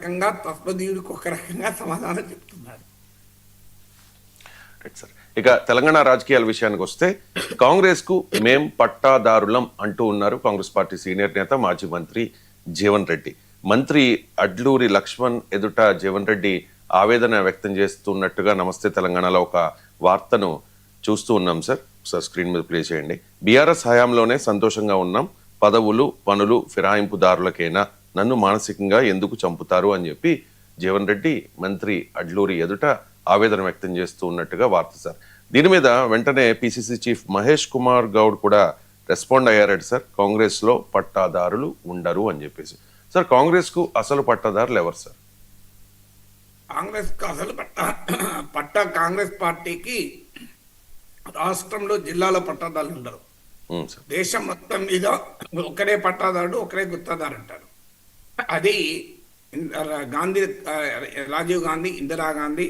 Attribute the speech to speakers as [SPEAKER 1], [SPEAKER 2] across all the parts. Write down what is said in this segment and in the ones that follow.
[SPEAKER 1] రకంగా తస్మదీయుడికి ఒక రకంగా సమాధానం చెప్తున్నారు.
[SPEAKER 2] సార్ ఇక తెలంగాణ రాజకీయాల విషయానికి వస్తే కాంగ్రెస్ కు మేం పట్టాదారులం అంటూ ఉన్నారు కాంగ్రెస్ పార్టీ సీనియర్ నేత మాజీ మంత్రి జీవన్ రెడ్డి. మంత్రి అడ్లూరి లక్ష్మణ్ ఎదుట జీవన్ రెడ్డి ఆవేదన వ్యక్తం చేస్తున్నట్టుగా నమస్తే తెలంగాణలో ఒక వార్తను చూస్తూ ఉన్నాం సార్. స్క్రీన్ మీద ప్లే చేయండి. బీఆర్ఎస్ హయాంలోనే సంతోషంగా ఉన్నాం, పదవులు పనులు ఫిరాయింపుదారులకైనా నన్ను మానసికంగా ఎందుకు చంపుతారు అని చెప్పి జీవన్ రెడ్డి మంత్రి అడ్లూరి ఎదుట ఆవేదన వ్యక్తం చేస్తూ ఉన్నట్టుగా వార్త సార్. దీని మీద వెంటనే పిసిసి చీఫ్ మహేష్ కుమార్ గౌడ్ కూడా రెస్పాండ్ అయ్యారట సార్. కాంగ్రెస్ లో పట్టాదారులు ఉండరు అని చెప్పేసి. సార్ కాంగ్రెస్ కు అసలు పట్టాదారులు ఎవరు సార్?
[SPEAKER 1] కాంగ్రెస్ కు అసలు పట్టా కాంగ్రెస్ పార్టీకి రాష్ట్రంలో జిల్లాలో పట్టాదారులు ఉండరు. దేశం మొత్తం మీద ఒకరే పట్టాదారుడు ఒకరే గుత్తదారు అంటారు. అది గాంధీ, రాజీవ్ గాంధీ, ఇందిరాగాంధీ,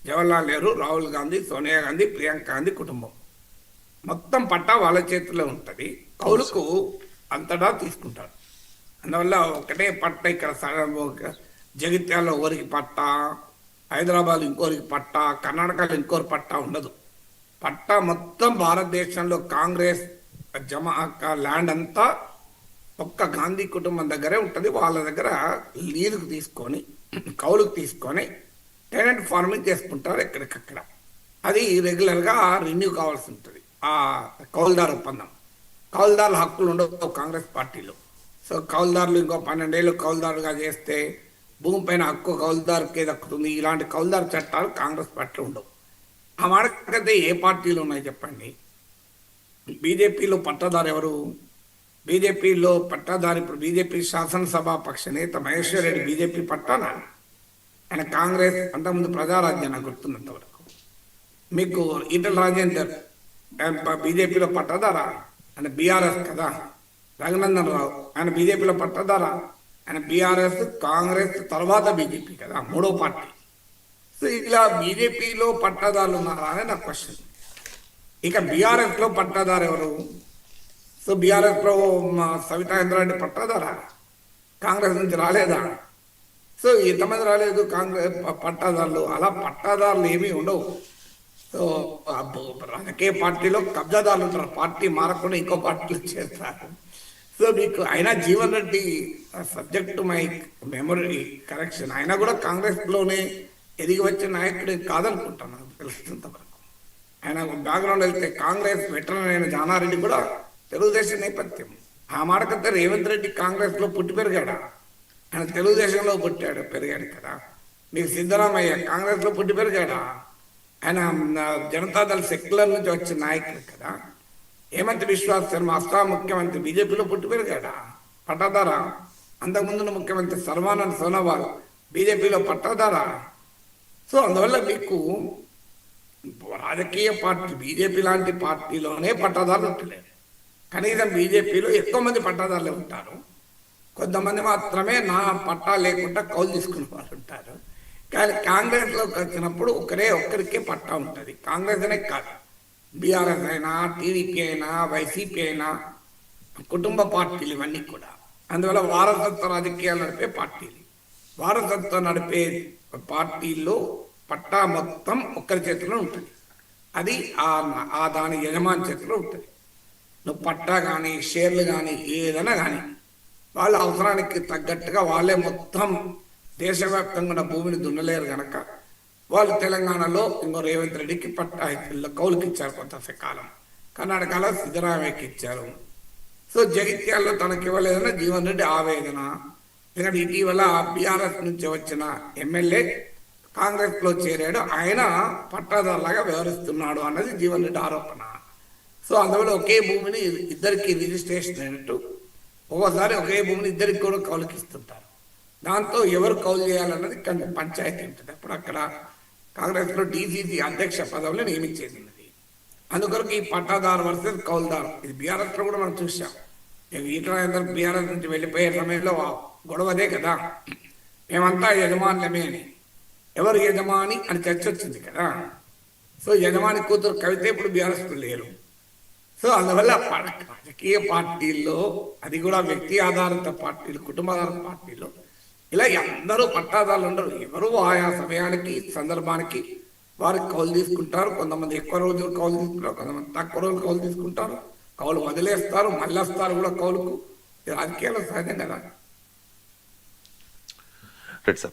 [SPEAKER 1] జవహర్లాల్ నెహ్రూ, రాహుల్ గాంధీ, సోనియా గాంధీ, ప్రియాంక గాంధీ కుటుంబం మొత్తం పట్టా వాళ్ళ చేతిలో ఉంటుంది. కౌలుకు అంతటా తీసుకుంటారు. అందువల్ల ఒకటే పట్ట ఇక్కడ జగిత్యాలలో ఒకరికి పట్టా, హైదరాబాద్ ఇంకోరికి పట్టా, కర్ణాటకలో ఇంకోరి పట్టా ఉండదు. పట్టా మొత్తం భారతదేశంలో కాంగ్రెస్ ల్యాండ్ అంతా ఒక్క గాంధీ కుటుంబం దగ్గరే ఉంటుంది. వాళ్ళ దగ్గర లీజుకు తీసుకొని కౌలుకు తీసుకొని టెనెంట్ ఫార్మింగ్ చేసుకుంటారు ఎక్కడికక్కడ. అది రెగ్యులర్గా రెన్యూ కావాల్సి ఉంటుంది. ఆ కౌలుదారు ఒప్పందం, కౌలుదారుల హక్కులు ఉండవు కాంగ్రెస్ పార్టీలో. సో కౌలుదారులు ఇంకో 12 ఏళ్ళు కౌలుదారుగా చేస్తే భూమి పైన హక్కు కౌలుదారుకే దక్కుతుంది. ఇలాంటి కౌలుదారు చట్టాలు కాంగ్రెస్ పార్టీలో ఉండవు. ఆ మాటకైతే ఏ పార్టీలు ఉన్నాయి చెప్పండి? బీజేపీలో పట్టాదారు ఎవరు? బీజేపీలో పట్టాదారు ఇప్పుడు బీజేపీ శాసనసభా పక్ష నేత మహేశ్వర్ రెడ్డి బీజేపీ పట్టానా? ఆయన కాంగ్రెస్ అంతకుముందు ప్రజారాజ్యం నాకు గుర్తున్నంత వరకు. మీకు ఈటల రాజేందర్ బీజేపీలో పట్టాదారా? ఆయన బీఆర్ఎస్ కదా. రఘునందన్ రావు ఆయన బీజేపీలో పట్టాదారా? ఆయన బీఆర్ఎస్, కాంగ్రెస్ తర్వాత బీజేపీ కదా, మూడో పార్టీ. సో ఇలా బీజేపీలో పట్టాదారులు ఉన్నారా అని నా క్వశ్చన్. ఇక బీఆర్ఎస్లో పట్టాదారు ఎవరు? సో బీఆర్ఎస్లో సవితా ఇంద్రారెడ్డి పట్టాదారా? కాంగ్రెస్ నుంచి రాలేదా? సో ఎంతమంది రాలేదు కాంగ్రెస్ పట్టాదారులు? అలా పట్టాదారులు ఏమీ ఉండవు. సో రాజకీయ పార్టీలో కబ్జాదారులు ఉంటారు. పార్టీ మారకుండా ఇంకో పార్టీలో చేస్తారు. సో మీకు అయినా Jeevan Reddy subject my memory correction, ఆయన కూడా కాంగ్రెస్లోనే ఎదిగి వచ్చిన నాయకుడు కాదనుకుంటాను నాకు తెలుస్తున్నంత వరకు. ఆయన బ్యాక్గ్రౌండ్ వెళ్తే కాంగ్రెస్ వెటరన్ అయిన జానారెడ్డి కూడా తెలుగుదేశం నేపథ్యం. ఆ మాటకంతా రేవంత్ రెడ్డి కాంగ్రెస్లో పుట్టి పెరిగాడా? ఆయన తెలుగుదేశంలో పుట్టాడు పెరిగాడు కదా. మీకు సిద్ధరామయ్య కాంగ్రెస్లో పుట్టి పెరిగాడా? ఆయన జనతాదళ సెక్యులర్ నుంచి వచ్చిన నాయకుడు కదా. హేమంత్ విశ్వాస్ శర్మ అస్సాం ముఖ్యమంత్రి బీజేపీలో పుట్టి పెరిగాడా? పట్టాదారా? అంతకుముందున్న ముఖ్యమంత్రి సర్వానంద్ సోనోవాల్ బీజేపీలో పట్టాదారా? సో అందువల్ల మీకు రాజకీయ పార్టీ బీజేపీ లాంటి పార్టీలోనే పట్టాదారులు ఉంటలేరు. కనీసం బీజేపీలో ఎక్కువ మంది పట్టాదారులే ఉంటారు. కొంతమంది మాత్రమే నా పట్టా లేకుండా కౌలు తీసుకునే వాళ్ళు ఉంటారు. కానీ కాంగ్రెస్లోకి వచ్చినప్పుడు ఒక్కరికే పట్టా ఉంటుంది. కాంగ్రెస్ అనే కాదు, బీఆర్ఎస్ అయినా, టీడీపీ అయినా, వైసీపీ అయినా, కుటుంబ పార్టీలు ఇవన్నీ కూడా. అందువల్ల వారసత్వ రాజకీయాలు నడిపే పార్టీలు, వారసత్వం నడిపే పార్టీల్లో పట్టా మొత్తం ఒక్కరి చేతిలో ఉంటుంది. అది ఆ దాని యజమాని చేతిలో ఉంటుంది. నువ్వు పట్టా కానీ షేర్లు కానీ ఏదైనా కానీ వాళ్ళ అవసరానికి తగ్గట్టుగా వాళ్ళే మొత్తం దేశవ్యాప్తంగా ఉన్న భూమిని దున్నలేరు కనుక వాళ్ళు తెలంగాణలో ఇంకో రేవంత్ రెడ్డికి పట్టా కౌలుకి ఇచ్చారు కొంతకాలం, కర్ణాటకలో సిద్ధరామయ్యకి ఇచ్చారు. సో జగిత్యాల్లో తనకి ఇవ్వలేదన్న జీవన్ రెడ్డి ఆవేదన. ఎందుకంటే ఇటీవల బీఆర్ఎస్ నుంచి వచ్చిన ఎమ్మెల్యే కాంగ్రెస్లో చేరాడు, ఆయన పట్టాదారులాగా వ్యవహరిస్తున్నాడు అన్నది జీవన్ రెడ్డి ఆరోపణ. సో అందువల్ల ఒకే భూమిని ఇద్దరికి రిజిస్ట్రేషన్ అయినట్టు ఒక్కోసారి ఒకే భూమిని ఇద్దరికి కూడా కౌలుకి ఇస్తుంటారు. దాంతో ఎవరు కౌలు చేయాలన్నది పంచాయతీ ఉంటుంది. అప్పుడు అక్కడ కాంగ్రెస్లో డీసీసీ అధ్యక్ష పదవిని నియమించేసినది. అందుకొరకు ఈ పట్టాదారు వర్సెస్ కౌలుదారు ఇది బీఆర్ఎస్లో కూడా మనం చూసాం. ఈటల బీఆర్ఎస్ నుంచి వెళ్ళిపోయే సమయంలో గొడవదే కదా, మేమంతా యజమానులమే అని. ఎవరు యజమాని అని చర్చ వచ్చింది కదా. సో యజమాని కూతురు కవిత ఇప్పుడు బీఆర్ఎస్లో లేరు. సో అందువల్ల రాజకీయ పార్టీల్లో, అది కూడా వ్యక్తి ఆధారిత పార్టీలు, కుటుంబ ఆధారిత పార్టీల్లో ఇలా అందరూ పట్టాదారులు ఉండరు. ఎవరు ఆయా సమయానికి సందర్భానికి వారికి కౌలు తీసుకుంటారు. కొంతమంది ఎక్కువ రోజులు కౌలు తీసుకుంటారు, కొంతమంది తక్కువ రోజులు కౌలు తీసుకుంటారు. కౌలు వదిలేస్తారు, మళ్ళీ వస్తారు కూడా కౌలుకు. ఇది రాజకీయాలు సహజం కదా.
[SPEAKER 2] Right sir.